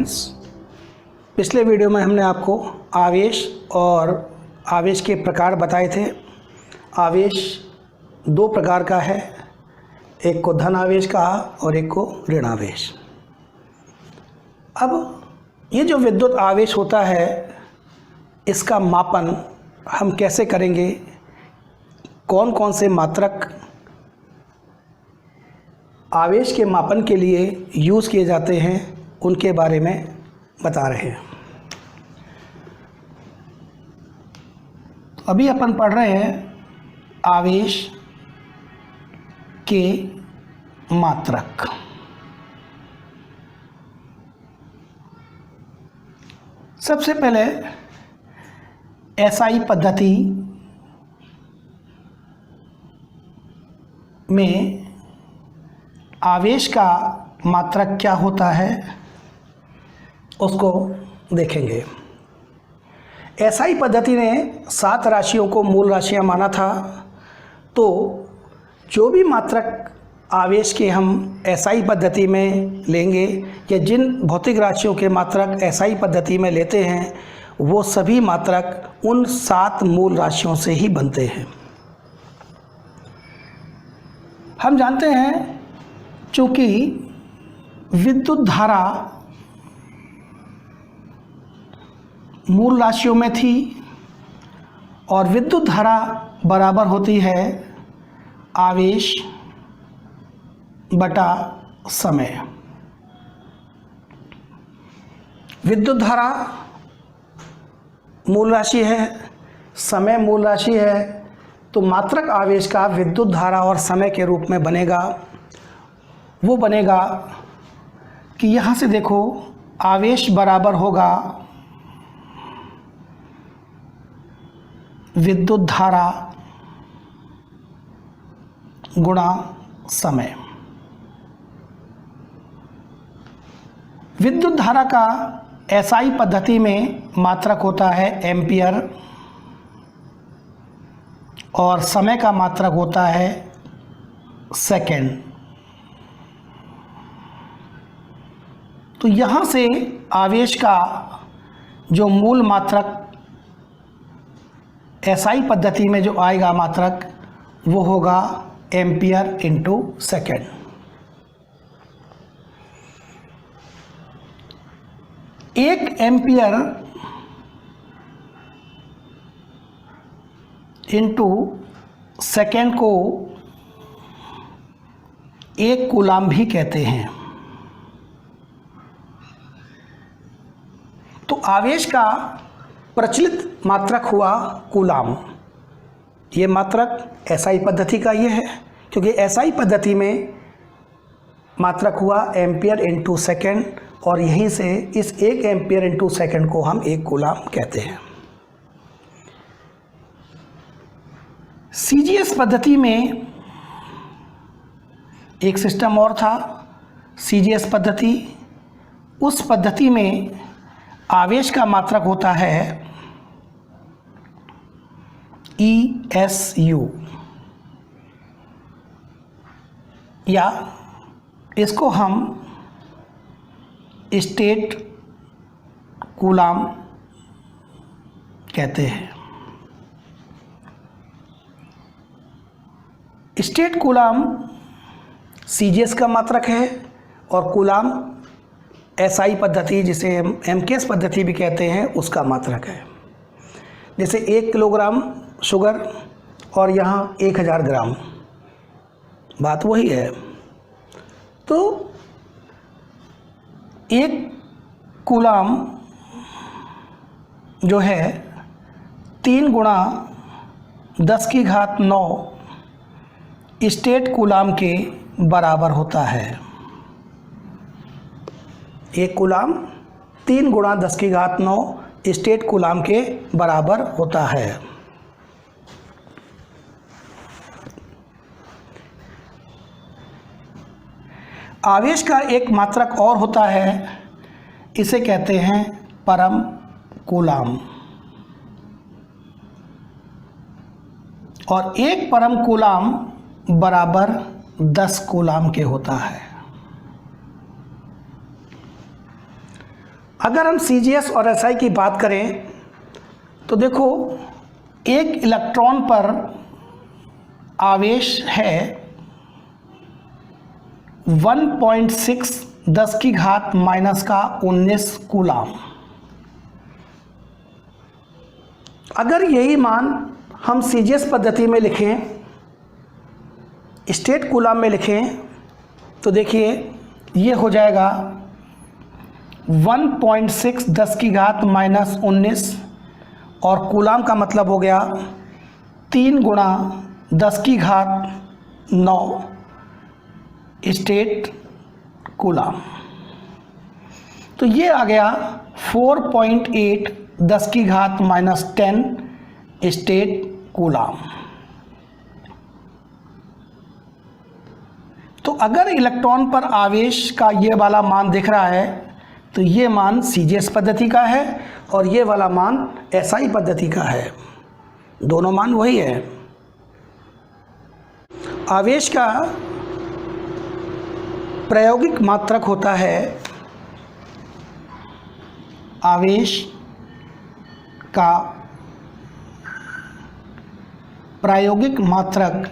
Students, पिछले video में हमने आपको आवेश और आवेश के प्रकार बताए थे। आवेश दो प्रकार का है, एक को धन आवेश कहा और एक को ऋण आवेश। अब ये जो विद्युत आवेश होता है, इसका मापन हम कैसे करेंगे, कौन कौन से मात्रक आवेश के मापन के लिए यूज़ किए जाते हैं, उनके बारे में बता रहे हैं। अभी अपन पढ़ रहे हैं आवेश के मात्रक। सबसे पहले एसआई पद्धति में आवेश का मात्रक क्या होता है उसको देखेंगे। एसआई पद्धति ने 7 राशियों को मूल राशियां माना था, तो जो भी मात्रक आवेश के हम एसआई पद्धति में लेंगे या जिन भौतिक राशियों के मात्रक एसआई पद्धति में लेते हैं, वो सभी मात्रक उन 7 मूल राशियों से ही बनते हैं। हम जानते हैं चूँकि विद्युत धारा मूल राशियों में थी और विद्युत धारा बराबर होती है आवेश बटा समय। विद्युत धारा मूल राशि है, समय मूल राशि है, तो मात्रक आवेश का विद्युत धारा और समय के रूप में बनेगा। वो बनेगा कि यहाँ से देखो, आवेश बराबर होगा विद्युत धारा गुणा समय। विद्युत धारा का एसआई पद्धति में मात्रक होता है एम्पियर और समय का मात्रक होता है सेकेंड। तो यहाँ से आवेश का जो मूल मात्रक एसआई पद्धति में जो आएगा मात्रक, वो होगा एम्पियर इंटू सेकेंड। एक एम्पियर इंटू सेकेंड को एक कूलाम भी कहते हैं। तो आवेश का प्रचलित मात्रक हुआ कूलाम। ये मात्रक एसआई पद्धति का ये है, क्योंकि एसआई पद्धति में मात्रक हुआ एम्पियर इंटू सेकेंड और यहीं से इस 1 एम्पियर इंटू सेकेंड को हम एक कूलाम कहते हैं। सीजीएस पद्धति में एक सिस्टम और था, सीजीएस पद्धति। उस पद्धति में आवेश का मात्रक होता है ESU, या इसको हम स्टेट कूलाम कहते हैं। स्टेट कूलाम सीजीएस का मात्रक है और कूलाम एसआई पद्धति, जिसे हम एमकेएस पद्धति भी कहते हैं, उसका मात्रक है। जैसे 1 किलोग्राम शुगर और यहाँ 1000 ग्राम, बात वही है। तो 1 कूलाम जो है 3 गुणा 10 की घात 9 स्टेट कूलाम के बराबर होता है। 1 कूलाम 3 गुणा 10 की घात 9 स्टेट कूलाम के बराबर होता है। आवेश का एक मात्रक और होता है, इसे कहते हैं परम कूलाम। और 1 परम कूलाम बराबर 10 कूलाम के होता है। अगर हम CGS और SI की बात करें तो देखो, एक इलेक्ट्रॉन पर आवेश है 1.6 10 की घात -19 कूलाम। अगर यही मान हम CGS पद्धति में लिखें, स्टेट कूलाम में लिखें, तो देखिए ये हो जाएगा 1.6 10 की घात -19 और कूलाम का मतलब हो गया 3 गुणा 10 की घात 9 स्टेट कूलाम। तो ये आ गया 4.8 10 की घात -10 स्टेट कूलाम। तो अगर इलेक्ट्रॉन पर आवेश का ये वाला मान दिख रहा है तो ये मान CGS पद्धति का है और ये वाला मान SI पद्धति का है, दोनों मान वही है। आवेश का प्रायोगिक मात्रक होता है, आवेश का प्रायोगिक मात्रक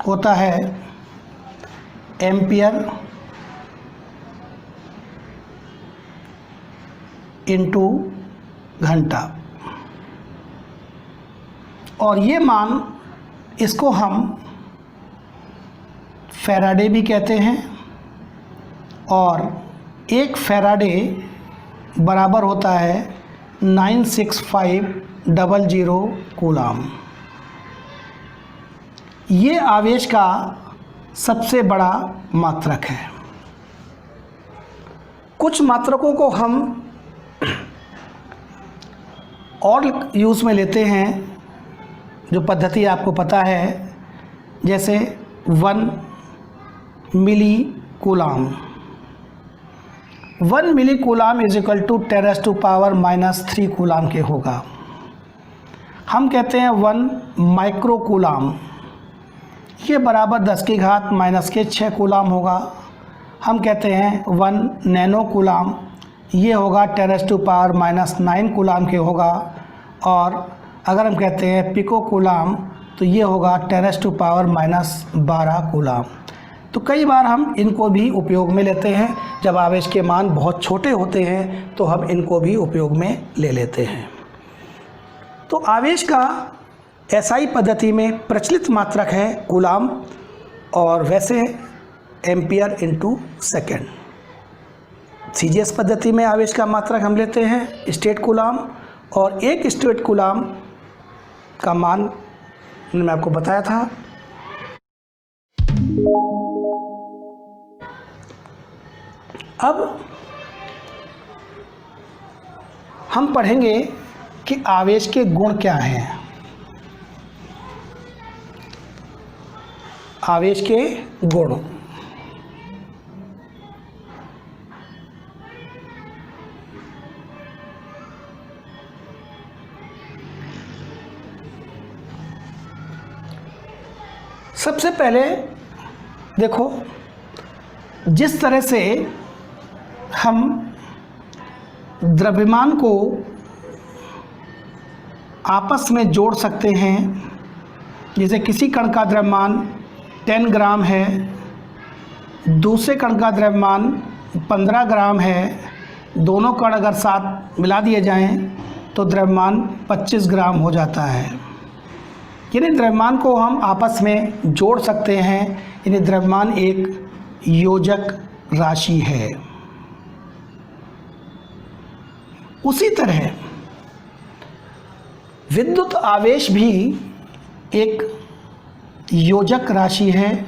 होता है एम्पियर इंटू घंटा। और ये मान, इसको हम फैराडे भी कहते हैं और 1 फैराडे बराबर होता है 96500 कूलाम। ये आवेश का सबसे बड़ा मात्रक है। कुछ मात्रकों को हम और यूज़ में लेते हैं, जो पद्धति आपको पता है, जैसे 1 milli coulomb. 1 milli coulomb is equal to 10⁻³ coulomb के होगा। हम कहते हैं 1 माइक्रो कूलाम, ये बराबर 10 की घात -6 कूलाम होगा। हम कहते हैं 1 नैनो कूलाम, ये होगा 10⁻⁹ कूलाम के होगा। और अगर हम कहते हैं पिको कूलाम तो ये होगा 10⁻12 कूलाम। तो कई बार हम इनको भी उपयोग में लेते हैं, जब आवेश के मान बहुत छोटे होते हैं तो हम इनको भी उपयोग में ले लेते हैं। तो आवेश का SI पद्धति में प्रचलित मात्रक है कूलाम और वैसे एम्पियर इंटू सेकेंड। CGS पद्धति में आवेश का मात्रक हम लेते हैं स्टेट कूलाम और 1 स्टेट कूलाम का मान मैं आपको बताया था। अब हम पढ़ेंगे कि आवेश के गुण क्या हैं। आवेश के गुण। सबसे पहले देखो, जिस तरह से हम द्रव्यमान को आपस में जोड़ सकते हैं, जैसे किसी कण का द्रव्यमान 10 ग्राम है, दूसरे कण का द्रव्यमान 15 ग्राम है, दोनों कण अगर साथ मिला दिए जाएं तो द्रव्यमान 25 ग्राम हो जाता है। यानी द्रव्यमान को हम आपस में जोड़ सकते हैं, यानी द्रव्यमान एक योजक राशि है। उसी तरह विद्युत आवेश भी एक योजक राशि है,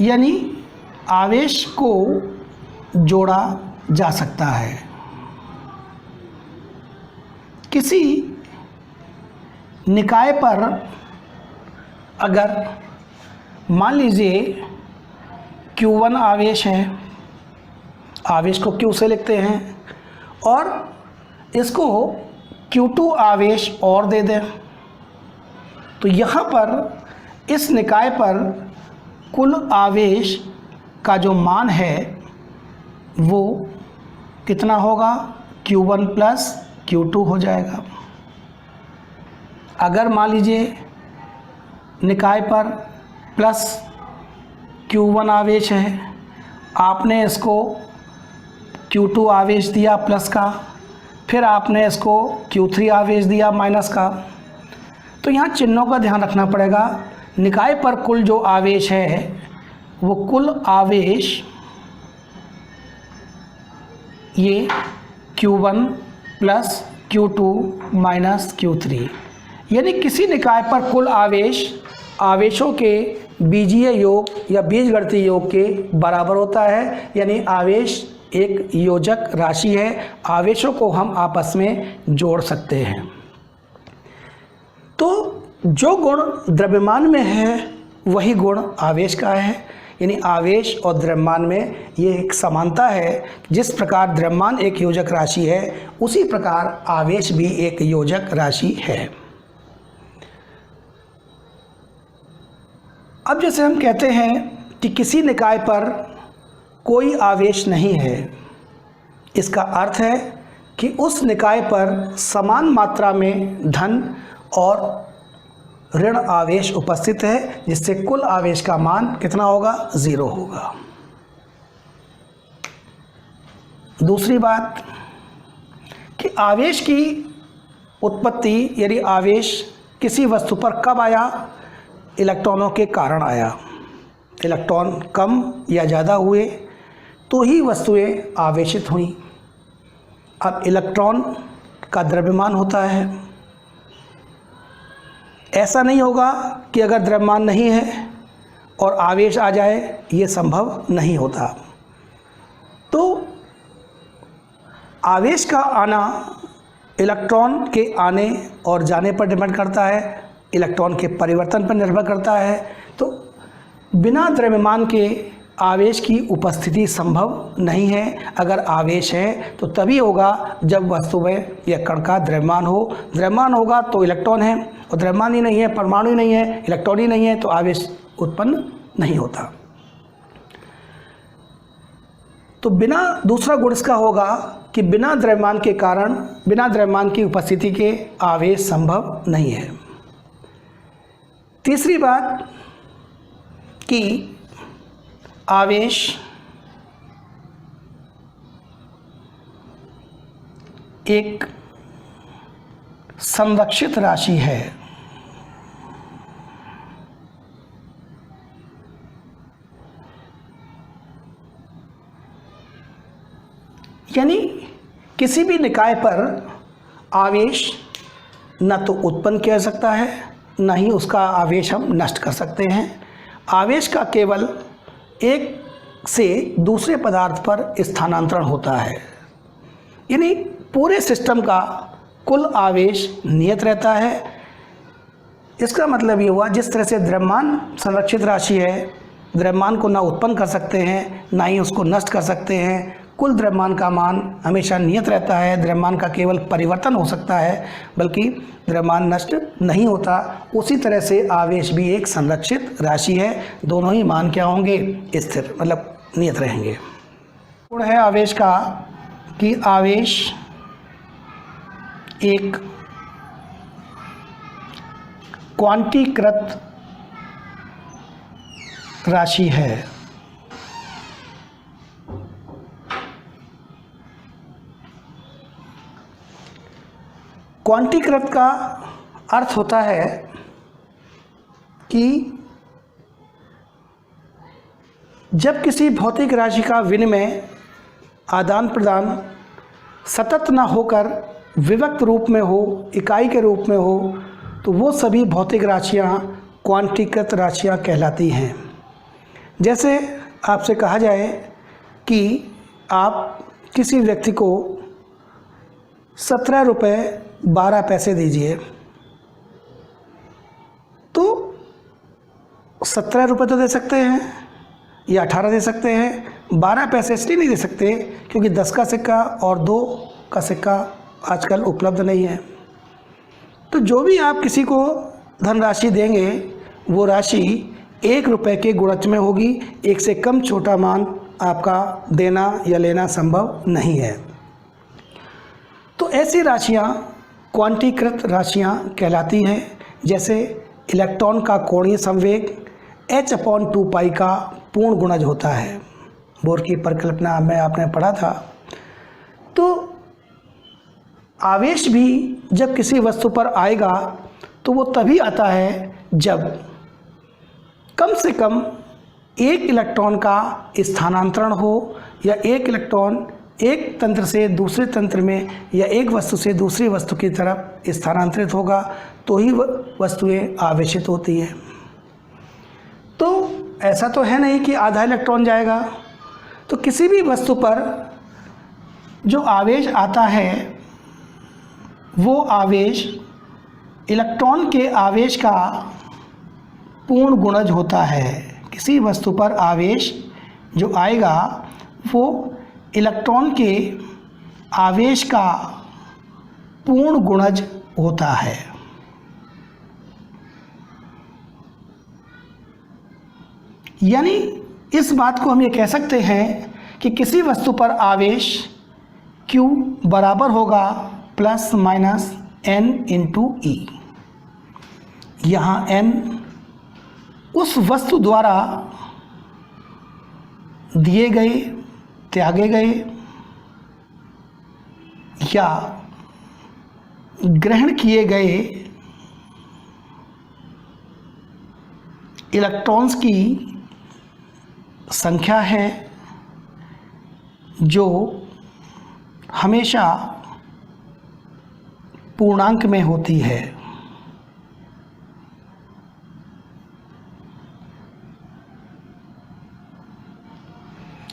यानी आवेश को जोड़ा जा सकता है। किसी निकाय पर अगर मान लीजिए Q1 आवेश है, आवेश को Q से लिखते हैं, और इसको Q2 आवेश और दे दें तो यहाँ पर इस निकाय पर कुल आवेश का जो मान है वो कितना होगा, Q1 प्लस Q2 हो जाएगा। अगर मान लीजिए निकाय पर प्लस Q1 आवेश है, आपने इसको Q2 आवेश दिया प्लस का, फिर आपने इसको Q3 आवेश दिया माइनस का, तो यहाँ चिन्हों का ध्यान रखना पड़ेगा। निकाय पर कुल जो आवेश है वो कुल आवेश ये Q1 plus Q2 minus Q3, यानी किसी निकाय पर कुल आवेश आवेशों के बीजीय योग या बीजगणितीय योग के बराबर होता है, यानी आवेश एक योजक राशि है, आवेशों को हम आपस में जोड़ सकते हैं। तो जो गुण द्रव्यमान में है वही गुण आवेश का है, यानी आवेश और द्रव्यमान में ये एक समानता है। जिस प्रकार द्रव्यमान एक योजक राशि है उसी प्रकार आवेश भी एक योजक राशि है। अब जैसे हम कहते हैं कि किसी निकाय पर कोई आवेश नहीं है, इसका अर्थ है कि उस निकाय पर समान मात्रा में धन और ऋण आवेश उपस्थित है, जिससे कुल आवेश का मान कितना होगा, 0 होगा। दूसरी बात कि आवेश की उत्पत्ति यानी आवेश किसी वस्तु पर कब आया, इलेक्ट्रॉनों के कारण आया। इलेक्ट्रॉन कम या ज़्यादा हुए तो ही वस्तुएं आवेशित हुई। अब इलेक्ट्रॉन का द्रव्यमान होता है, ऐसा नहीं होगा कि अगर द्रव्यमान नहीं है और आवेश आ जाए, ये संभव नहीं होता। तो आवेश का आना इलेक्ट्रॉन के आने और जाने पर डिपेंड करता है, इलेक्ट्रॉन के परिवर्तन पर निर्भर करता है। तो बिना द्रव्यमान के आवेश की उपस्थिति संभव नहीं है। अगर आवेश है तो तभी होगा जब वस्तु में या कण का द्रव्यमान हो। द्रव्यमान होगा तो इलेक्ट्रॉन है, और द्रव्यमान ही नहीं है, परमाणु ही नहीं है, इलेक्ट्रॉन ही नहीं है, तो आवेश उत्पन्न नहीं होता। तो बिना दूसरा गुण इसका होगा कि बिना द्रव्यमान के कारण, बिना द्रव्यमान की उपस्थिति के आवेश संभव नहीं है। तीसरी बात कि आवेश एक संरक्षित राशि है, यानी किसी भी निकाय पर आवेश न तो उत्पन्न किया जा सकता है, न ही उसका आवेश हम नष्ट कर सकते हैं। आवेश का केवल एक से दूसरे पदार्थ पर स्थानांतरण होता है, यानी पूरे सिस्टम का कुल आवेश नियत रहता है। इसका मतलब ये हुआ, जिस तरह से द्रव्यमान संरक्षित राशि है, द्रव्यमान को ना उत्पन्न कर सकते हैं ना ही उसको नष्ट कर सकते हैं, कुल द्रव्यमान का मान हमेशा नियत रहता है। द्रव्यमान का केवल परिवर्तन हो सकता है, बल्कि द्रव्यमान नष्ट नहीं होता। उसी तरह से आवेश भी एक संरक्षित राशि है, दोनों ही मान क्या होंगे, स्थिर, मतलब नियत रहेंगे। गुण है आवेश का कि आवेश एक क्वांटीकृत राशि है। क्वांटीकृत का अर्थ होता है कि जब किसी भौतिक राशि का विनिमय, आदान प्रदान सतत न होकर विभक्त रूप में हो, इकाई के रूप में हो, तो वो सभी भौतिक राशियाँ क्वांटीकृत राशियाँ कहलाती हैं। जैसे आपसे कहा जाए कि आप किसी व्यक्ति को 17 रुपये 12 पैसे दीजिए, तो 17 रुपये तो दे सकते हैं या 18 दे सकते हैं, 12 पैसे इसलिए नहीं दे सकते क्योंकि 10 का सिक्का और 2 का सिक्का आजकल उपलब्ध नहीं है। तो जो भी आप किसी को धनराशि देंगे वो राशि 1 रुपये के गुणज में होगी। 1 से कम छोटा मान आपका देना या लेना संभव नहीं है। तो ऐसी राशियाँ क्वांटीकृत राशियाँ कहलाती हैं। जैसे इलेक्ट्रॉन का कोणीय संवेग h/2π का पूर्ण गुणज होता है। बोर की परिकल्पना में आपने पढ़ा था। तो आवेश भी जब किसी वस्तु पर आएगा तो वो तभी आता है जब कम से कम एक इलेक्ट्रॉन का स्थानांतरण हो, या एक इलेक्ट्रॉन एक तंत्र से दूसरे तंत्र में या एक वस्तु से दूसरी वस्तु की तरफ स्थानांतरित होगा, तो ही वस्तुएं आवेशित होती हैं। तो ऐसा तो है नहीं कि आधा इलेक्ट्रॉन जाएगा। तो किसी भी वस्तु पर जो आवेश आता है वो आवेश इलेक्ट्रॉन के आवेश का पूर्ण गुणज होता है। किसी वस्तु पर आवेश जो आएगा वो इलेक्ट्रॉन के आवेश का पूर्ण गुणज होता है। यानी इस बात को हम ये कह सकते हैं कि किसी वस्तु पर आवेश Q बराबर होगा ±n × E। यहाँ n उस वस्तु द्वारा दिए गए, त्यागे गए या ग्रहण किए गए इलेक्ट्रॉन्स की संख्या है, जो हमेशा पूर्णांक में होती है।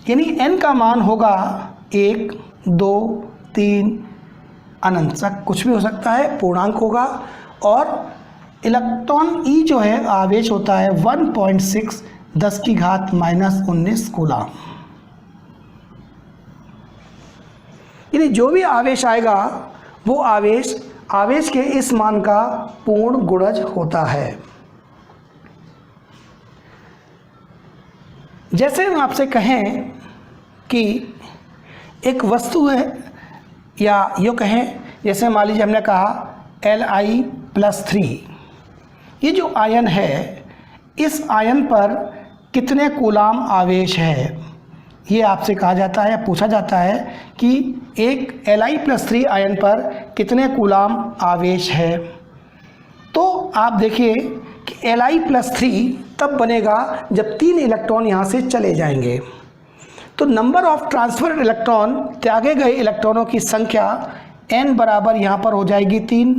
यानी n का मान होगा 1, 2, 3 अनंत तक, कुछ भी हो सकता है, पूर्णांक होगा। और इलेक्ट्रॉन E जो है आवेश होता है 1.6 10⁻⁻19 कूलम। यानी जो भी आवेश आएगा वो आवेश के इस मान का पूर्ण गुणज होता है। जैसे हम आपसे कहें कि एक वस्तु है, या यूँ कहें जैसे मान लीजिए हमने कहा Li+3, ये जो आयन है इस आयन पर कितने कूलाम आवेश है, ये आपसे कहा जाता है, पूछा जाता है कि एक Li+3 आयन पर कितने कूलाम आवेश है। तो आप देखिए कि Li+3 तब बनेगा जब 3 इलेक्ट्रॉन यहाँ से चले जाएंगे। तो नंबर ऑफ ट्रांसफर्ड इलेक्ट्रॉन, त्यागे गए इलेक्ट्रॉनों की संख्या n बराबर यहाँ पर हो जाएगी 3।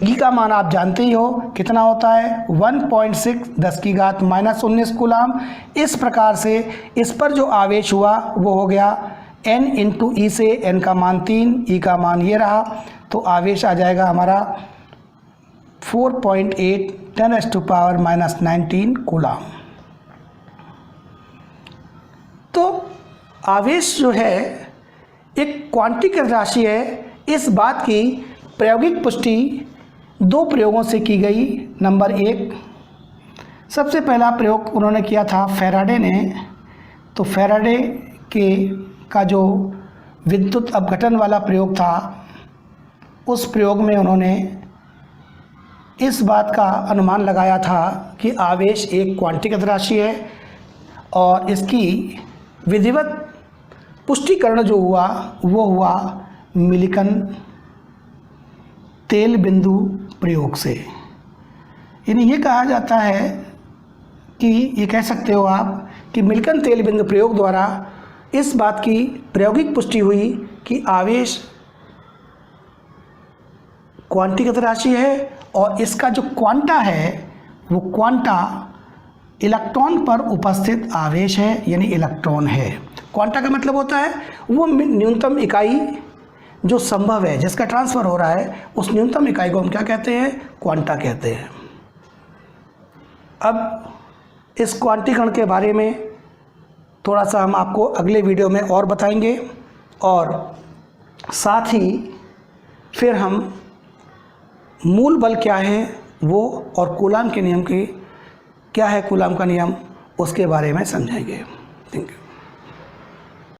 E का मान आप जानते ही हो कितना होता है 1.6 10⁻⁻19 कूलम। इस प्रकार से इस पर जो आवेश हुआ वो हो गया n × E से n का मान 3, E का मान ये रहा, तो आवेश आ जाएगा हमारा 4.8 10⁻⁻19 कूलम। तो आवेश जो है एक क्वांटिक राशि है। इस बात की प्रायोगिक पुष्टि 2 प्रयोगों से की गई। नंबर 1, सबसे पहला प्रयोग उन्होंने किया था फैराडे ने। तो फैराडे का जो विद्युत अपघटन वाला प्रयोग था, उस प्रयोग में उन्होंने इस बात का अनुमान लगाया था कि आवेश एक क्वांटिक राशि है, और इसकी विधिवत पुष्टिकरण जो हुआ वो हुआ मिलिकन तेल बिंदु प्रयोग से। यानी ये कहा जाता है कि ये कह सकते हो आप कि मिलिकन तेल बिंदु प्रयोग द्वारा इस बात की प्रायोगिक पुष्टि हुई कि आवेश क्वांटिक राशि है, और इसका जो क्वांटा है वो क्वांटा इलेक्ट्रॉन पर उपस्थित आवेश है, यानी इलेक्ट्रॉन है। क्वांटा का मतलब होता है वो न्यूनतम इकाई जो संभव है, जिसका ट्रांसफ़र हो रहा है, उस न्यूनतम इकाई को हम क्या कहते हैं, क्वांटा कहते हैं। अब इस क्वांटीकरण के बारे में थोड़ा सा हम आपको अगले वीडियो में और बताएंगे, और साथ ही फिर हम मूल बल क्या है वो और कूलाम के नियम की क्या है, कूलाम का नियम, उसके बारे में समझाएंगे। Thank you.